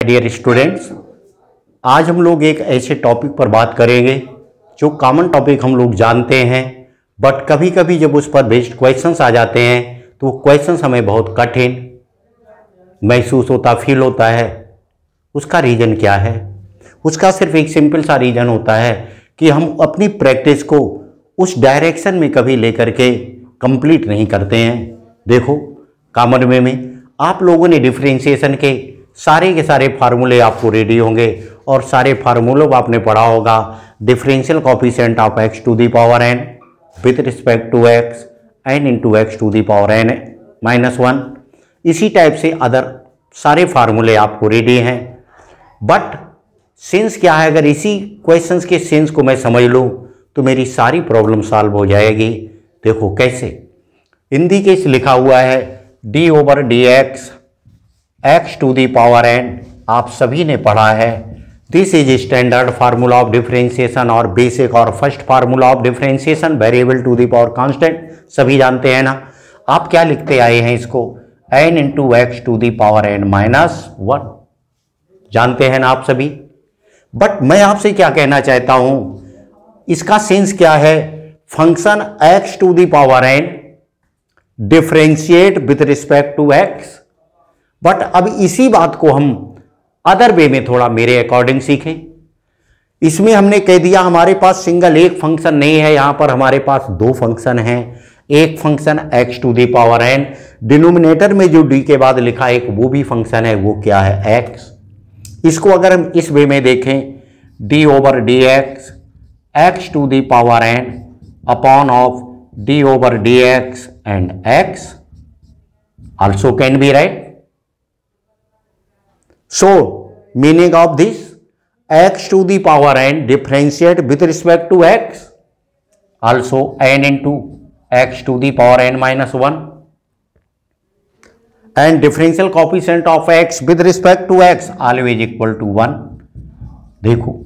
Dear students, आज हम लोग एक ऐसे टॉपिक पर बात करेंगे जो कॉमन टॉपिक हम लोग जानते हैं, बट कभी कभी जब उस पर बेस्ड क्वेश्चंस आ जाते हैं तो क्वेश्चंस हमें बहुत कठिन महसूस होता, फील होता है। उसका रीज़न क्या है? उसका सिर्फ एक सिंपल सा रीज़न होता है कि हम अपनी प्रैक्टिस को उस डायरेक्शन में कभी लेकर के कंप्लीट नहीं करते हैं। देखो, कॉमन वे में आप लोगों ने डिफरेंशिएशन के सारे फार्मूले आपको रेडी होंगे और सारे फार्मूलों को आपने पढ़ा होगा। Differential coefficient of x to the power n with respect to x n into x to the power n -1। इसी टाइप से अदर सारे फार्मूले आपको रेडी हैं। बट सेंस क्या है, अगर इसी क्वेश्चंस के सेंस को मैं समझ लूँ तो मेरी सारी प्रॉब्लम सॉल्व हो जाएगी। देखो कैसे। हिंदी के इस लिखा हुआ है d/dx x to the power n, आप सभी ने पढ़ा है। This is standard formula of differentiation और बेसिक और first formula of differentiation variable to the power constant, सभी जानते हैं ना। आप क्या लिखते आए हैं इसको, n into x to the power n -1, जानते हैं ना आप सभी। बट मैं आपसे क्या कहना चाहता हूं, इसका सेंस क्या है, function x to the power n differentiate with respect to x। But अब इसी बात को हम अदर वे में थोड़ा मेरे अकॉर्डिंग सीखें। इसमें हमने कह दिया हमारे पास सिंगल एक फंक्शन नहीं है, यहां पर हमारे पास दो फंक्शन हैं। एक function x to the power n, denominator में जो d के बाद लिखा एक वो भी फंक्शन है, वो क्या है, x। इसको अगर हम इस वे में देखें, d/dx x to the power n upon of d/dx and x also can be right. So meaning of this, x to the power n differentiate with respect to x also n into x to the power n -1 and differential coefficient of x with respect to x always equal to 1। देखो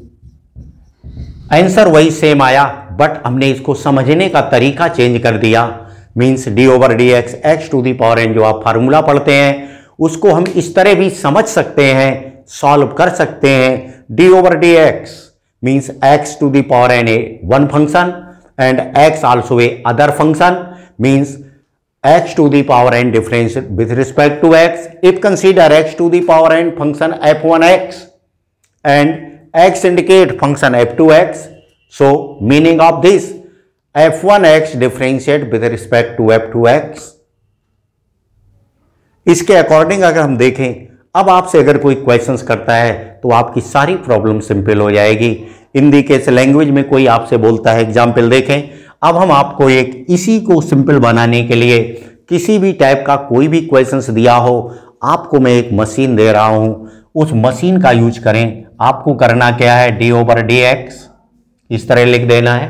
answer वही same आया, but हमने इसको समझने का तरीका change कर दिया। Means d/dx x to the power n जो आप फार्मूला पढ़ते हैं उसको हम इस तरह भी समझ सकते हैं, सॉल्व कर सकते हैं। d/dx means x to the power n a one function and x also a other function, means x to the power n differentiate with respect to x। If consider x to the power n function f1x and x indicate function f2x। So meaning of this, f1x differentiate with respect to f2x। इसके according अगर हम देखें, अब आपसे अगर कोई questions करता है तो आपकी सारी प्रॉब्लम सिंपल हो जाएगी। हिंदी के लैंग्वेज में कोई आपसे बोलता है, एग्जाम्पल देखें। अब हम आपको एक इसी को सिंपल बनाने के लिए किसी भी टाइप का कोई भी क्वेश्चंस दिया हो, आपको मैं एक मशीन दे रहा हूं, उस मशीन का यूज करें। आपको करना क्या है, d/dx इस तरह लिख देना है,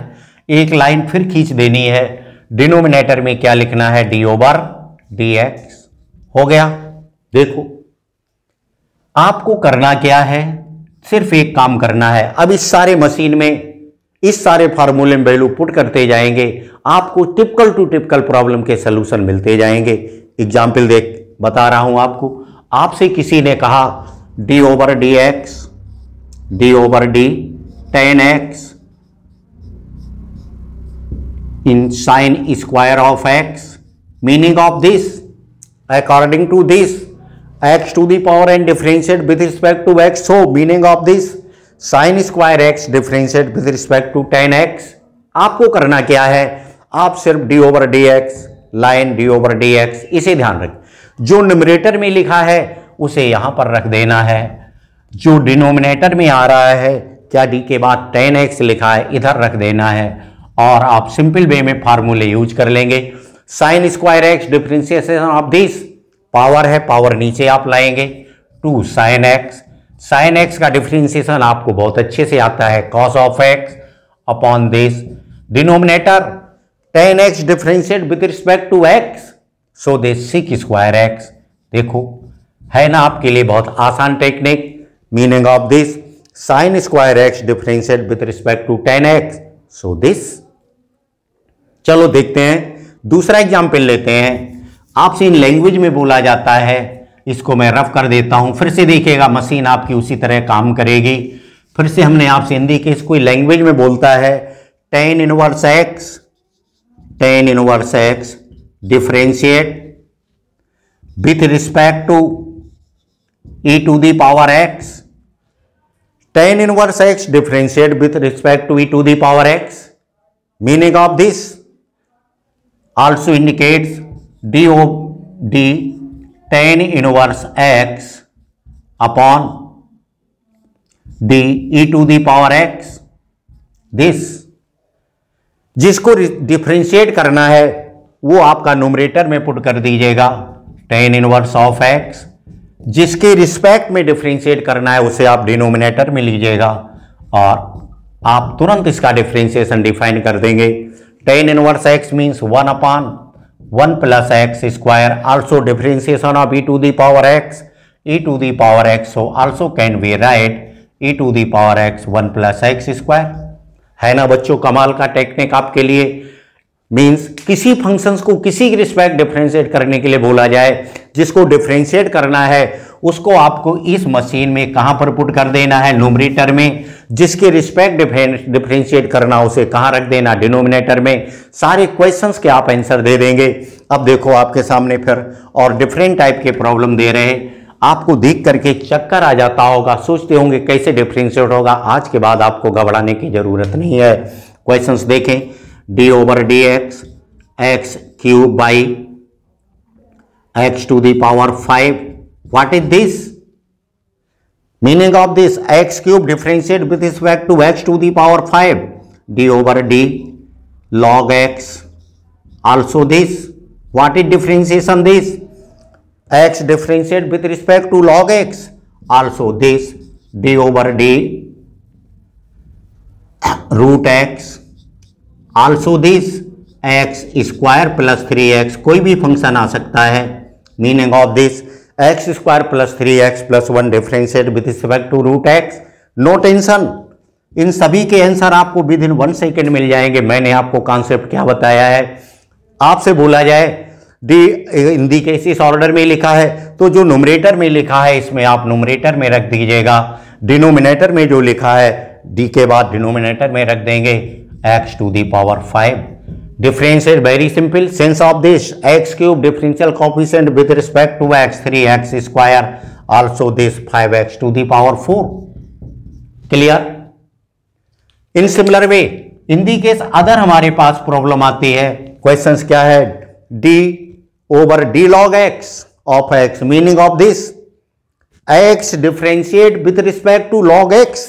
एक लाइन फिर खींच देनी है। डिनोमिनेटर में क्या लिखना है, d/dx। हो गया। देखो आपको करना क्या है, सिर्फ एक काम करना है। अब इस सारे मशीन में इस सारे फार्मूले में वैल्यू पुट करते जाएंगे, आपको टिपिकल टू टिपिकल प्रॉब्लम के सलूशन मिलते जाएंगे। एग्जाम्पल देख बता रहा हूं आपको। आपसे किसी ने कहा d/dx d/d tan x in sin square of x, meaning of this, according to this, x to the power n differentiate with respect to x, so meaning of this sin square x differentiate with respect to tan x। आपको करना क्या है, आप सिर्फ d/dx line d/dx इसे ध्यान रखें। जो न्यूमरेटर में लिखा है उसे यहां पर रख देना है, जो डिनोमिनेटर में आ रहा है क्या d के बाद tan x लिखा है इधर रख देना है, और आप सिंपल वे में फार्मूले यूज कर लेंगे। Sine square x differentiation of this, power है, पावर नीचे आप लाएंगे, two sine x. Sine x का डिफरेंशिएशन आपको बहुत अच्छे से आता है, cos of x upon this. Denominator tan x differentiate with respect to x, so this sec square x. देखो है ना आपके लिए बहुत आसान technique. Meaning of this, sine square x differentiate with respect to tan x, so this. चलो देखते हैं दूसरा एग्जाम्पल लेते हैं। आपसे इन लैंग्वेज में बोला जाता है इसको मैं रफ कर देता हूं, फिर से देखिएगा मशीन आपकी उसी तरह काम करेगी। फिर से हमने आपसे हिंदी के कोई लैंग्वेज में बोलता है tan inverse x differentiate with respect to e to the power x, tan inverse x differentiate with respect to e to the power x, meaning of this also indicates d tan inverse x upon d e to the power x, this जिसको differentiate करना है वो आपका numerator में put कर दीजिएगा tan inverse of x, जिसके respect में डिफरेंशिएट करना है उसे आप डिनोमिनेटर में लीजिएगा और आप तुरंत इसका डिफरेंशिएशन डिफाइन कर देंगे। tan inverse x means 1/1 plus x square, also differentiation of e to the power x, e to the power x, so also can be write e to the power x 1 plus x square। है ना बच्चों कमाल का technique आपके लिए। Means किसी functions को किसी की रिस्पेक्ट डिफरेंशिएट करने के लिए बोला जाए, जिसको डिफरेंशिएट करना है उसको आपको इस मशीन में कहां पर पुट कर देना है, न्यूमरेटर में, जिसके रिस्पेक्ट डिफरेंशिएट करना उसे कहां रख देना, डिनोमिनेटर में। सारे क्वेश्चंस के आप आंसर दे देंगे। अब देखो आपके सामने फिर और डिफरेंट टाइप के प्रॉब्लम दे रहे हैं, आपको देख करके चक्कर आ जाता होगा, सोचते होंगे कैसे डिफरेंशिएट होगा। आज के बाद आपको घबराने की जरूरत नहीं है। क्वेश्चंस देखें, d/dx x cube by x to the power 5, what is this? Meaning of this, x cube differentiate with respect to x to the power 5, d/d log x, also this, what is differentiation this? X differentiate with respect to log x, also this, d/d root x, also this x square plus 3x, कोई भी function आ सकता है। Meaning of this x square plus 3x plus 1 differentiate with respect to root x। No tension, इन सभी के answer आपको with in 1 second मिल जाएंगे। मैंने आपको कॉन्सेप्ट क्या बताया है, आपसे बोला जाए डी हिंदी के इस ऑर्डर में लिखा है तो जो न्यूमरेटर में लिखा है इसमें आप न्यूमरेटर में रख दीजिएगा, डिनोमिनेटर में जो लिखा है डी के बाद डिनोमिनेटर में रख देंगे x to the power 5। Differentiate very simple, sense of this, x cube differential coefficient with respect to x 3x square, also this 5x to the power 4। Clear? In similar way, in the case other हमारे पास problem आती है। Questions क्या है, d/d log x of x, meaning of this, x differentiate with respect to log x,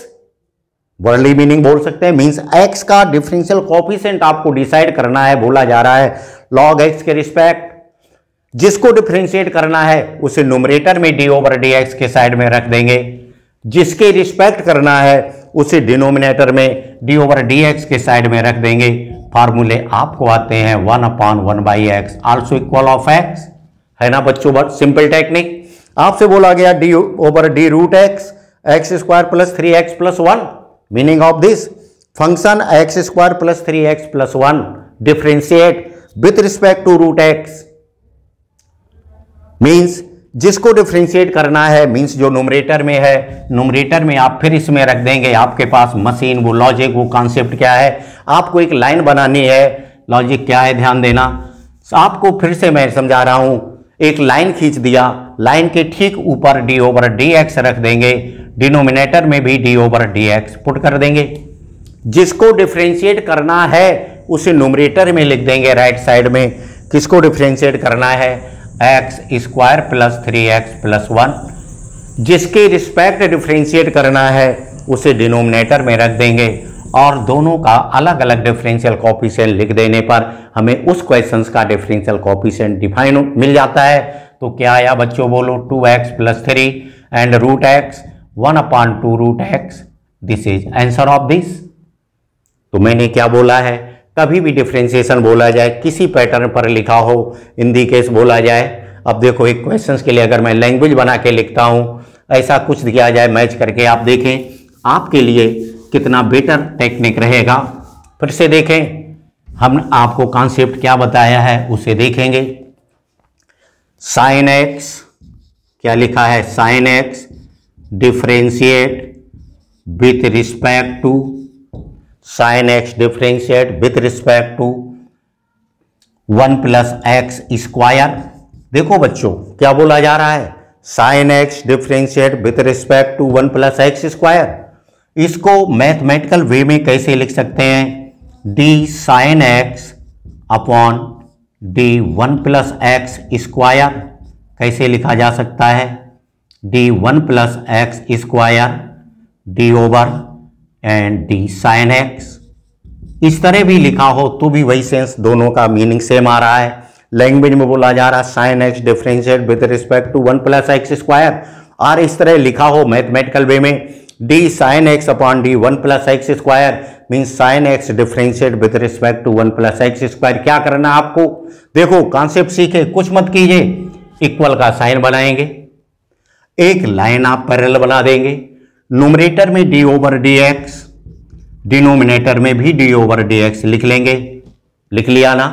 worldly meaning बोल सकते हैं। Means x का differential coefficient आपको डिसाइड करना है, बोला जा रहा है log x के रिस्पेक्ट, जिसको डिफरेंशिएट करना है उसे न्यूमरेटर में d/dx के साइड में रख देंगे, जिसके रिस्पेक्ट करना है उसे डिनोमिनेटर में d/dx के साइड में रख देंगे। फार्मूले आपको आते हैं 1/1/x also equal of x, है ना बच्चों। बट सिंपल टेक्निक, आपसे बोला गया d/d root x square plus 3x plus 1, meaning of this function x square plus 3x plus 1 differentiate with respect to root x, means जिसको differentiate करना है, means जो न्यूमरेटर में है, न्यूमरेटर में आप फिर इसमें रख देंगे। आपके पास मशीन, वो लॉजिक, वो कॉन्सेप्ट क्या है, आपको एक लाइन बनानी है। लॉजिक क्या है ध्यान देना, आपको फिर से मैं समझा रहा हूं। एक लाइन खींच दिया, लाइन के ठीक ऊपर d/dx रख देंगे, डिनोमिनेटर में भी d/dx पुट कर देंगे, जिसको डिफरेंशिएट करना है उसे न्यूमरेटर में लिख देंगे राइट साइड में। किसको डिफरेंशिएट करना है, x square plus 3x plus 1, जिसके रिस्पेक्ट डिफरेंशिएट करना है उसे डिनोमिनेटर में रख देंगे, और दोनों का अलग अलग डिफरेंशियल कोएफिशिएंट लिख देने पर हमें उस क्वेश्चंस का डिफरेंशियल कोएफिशिएंट डिफाइन मिल जाता है। तो क्या आया बच्चों, बोलो 2x plus 3 and root x 1/2 root x, this is answer of this. तो मैंने क्या बोला है, कभी भी डिफरेंशिएशन बोला जाए किसी पैटर्न पर लिखा हो, इन दी केस बोला जाए। अब देखो एक क्वेश्चंस के लिए अगर मैं लैंग्वेज बना के लिखता हूं, ऐसा कुछ दिया जाए मैच करके, आप देखें आपके लिए कितना बेटर टेक्निक रहेगा। फिर से देखें, हम आपको कॉन्सेप्ट क्या बताया है उसे देखेंगे। साइन x क्या लिखा है, sine x differentiate with respect to, sine x differentiate with respect to 1 plus x square. देखो बच्चों क्या बोला जा रहा है, sine x differentiate with respect to 1 plus x square. इसको मैथमेटिकल वे में कैसे लिख सकते हैं, d sine x upon d 1 plus x square. कैसे लिखा जा सकता है, d 1 plus x square d over and d sine x. इस तरह भी लिखा हो तो भी वही सेंस, दोनों का मीनिंग सेम आ रहा है। लैंग्वेज में बोला जा रहा है sine x differentiate with respect to 1 plus x square, और इस तरह लिखा हो मैथमेटिकल वे में d sine x upon d 1 plus x square means sine x differentiate with respect to 1 plus x square. क्या करना है आपको, देखो कॉन्सेप्ट सीखे, कुछ मत कीजिए, इक्वल का साइन बनाएंगे, एक लाइन आप पैरेलल बना देंगे, न्यूमरेटर में D over D x, denominator में भी डी ओवर डी एक्स लिख लेंगे। लिख लिया ना।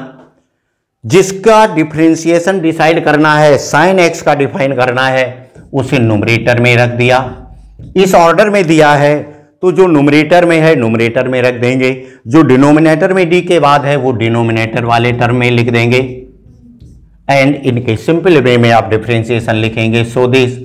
जिसका डिफरेंशिएशन डिसाइड करना है, साइन एक्स का डिफाइन करना है, उसे न्यूमरेटर में रख दिया। इस ऑर्डर में दिया है तो जो न्यूमरेटर में है न्यूमरेटर में रख देंगे, जो डिनोमिनेटर में डी के बाद है वो डिनोमिनेटर वाले टर्म में लिख देंगे, एंड इनके सिंपल वे में आप डिफरेंशिएशन लिखेंगे। So this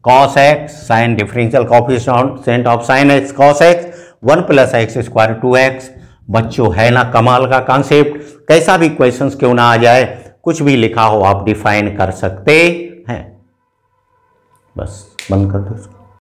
cos x sine differential coefficient of sine x cos x 1 plus x square 2x। बच्चों है ना कमाल का कॉन्सेप्ट, कैसा भी क्वेश्चंस क्यों ना आ जाए, कुछ भी लिखा हो आप डिफाइन कर सकते हैं। बस बंद कर दो इसको।